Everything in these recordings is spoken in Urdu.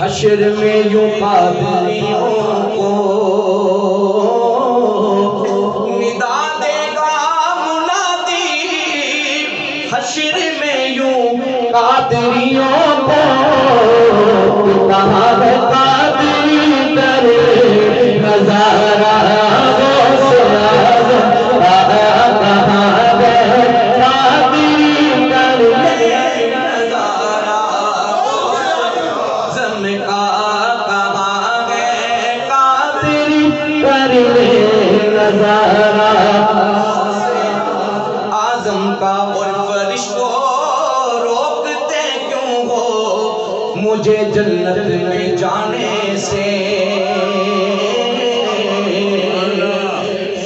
حشر میں یوں قادریوں کو ندا دے گا منادی، حشر میں یوں قادریوں کو کہاں ہے قادری کرے نظارہ آزم کا اور فرشتوں روکتے کیوں ہو مجھے جنت میں جانے سے؟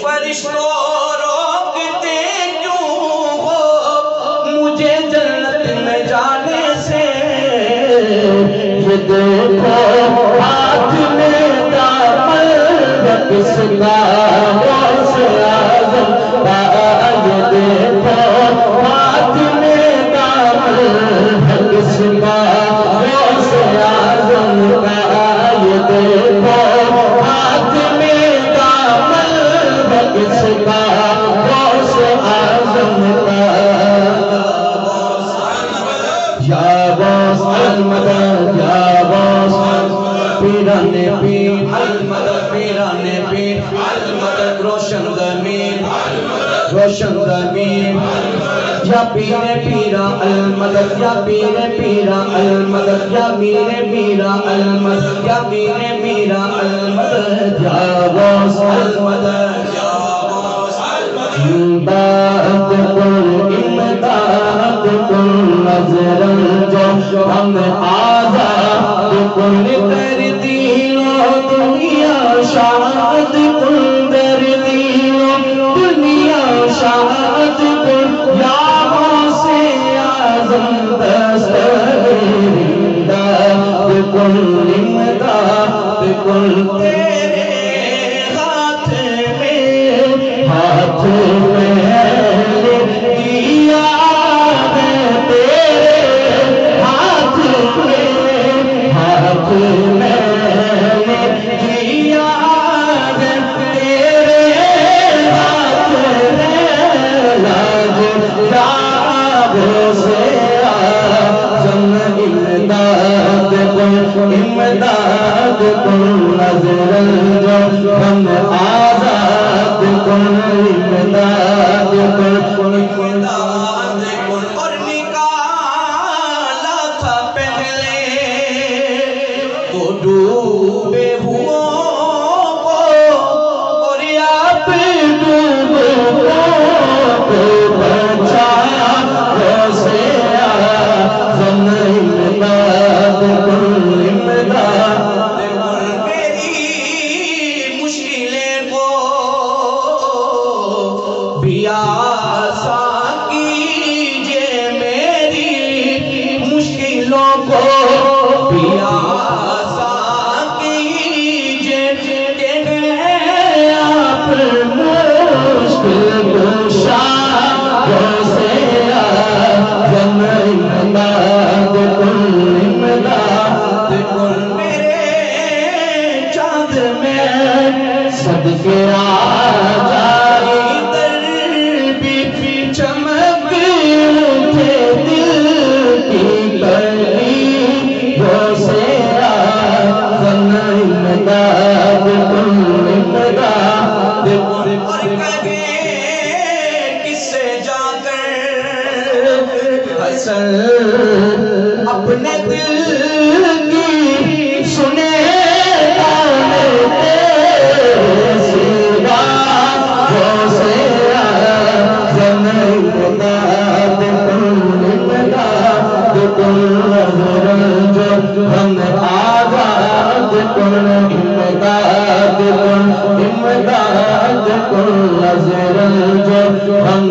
فرشتوں روکتے کیوں ہو مجھے جنت میں جانے سے؟ یہ دیکھو ہاتھ میں دامن کس کا غوث اعظم کا، یہ دیکھو ہاتھ میں دامن کس کا غوث اعظم کا، یہ دیکھو ہاتھ میں دامن کس کا غوث اعظم کا۔ یا غوث المدد یا غوث پیرانے پیر المدد، پیرانے پیر المدد، روشن ضمیر روشن ضمیر، یا پیرے پیرا المدد، یا پیرے پیرا المدد، یا میرے میرا المدد، یا میرے میرا المدد، یا غوث المدد یا غوث المدد، امداد کن امداد کن نظر جو ہم آزاد کن در دینوں دنیا شاد کن، در دینوں دنیا شاد کن، یا غوث اعظم دستگیر امداد کن امداد کن، تیرے ہاتھ میں دیا ہے، تیرے ہاتھ میں دیا ہے، تیرے ہاتھ میں لاج یا غوث اعظم امداد کن امداد کن، نظر جو ہم آزاد کن امداد کن امداد کن۔ اور نکالا تھا پہلے تو ڈوبے ہوں کو، اور آپ ڈوبے کو بچایا غوث اعظم امداد کن امداد کن، میری مشکلیں کو بھی آسان کیجئے، میری مشکلوں کو بھی آسان کیجئے، کہ میں آپ مشکل کشا غوث اعظم امداد کن امداد کن، میرے چاند میں صدقے آ جائے در بھی چمک اٹھے دل کی کلی غوث اعظم امداد کن امداد کن، اور کہے کس سے جا کر حسن اپنے دل کی سنے غوث اعظم امداد کن امداد کن، نظر جو ہم آزاد کن امداد کن امداد کن، نظر جو ہم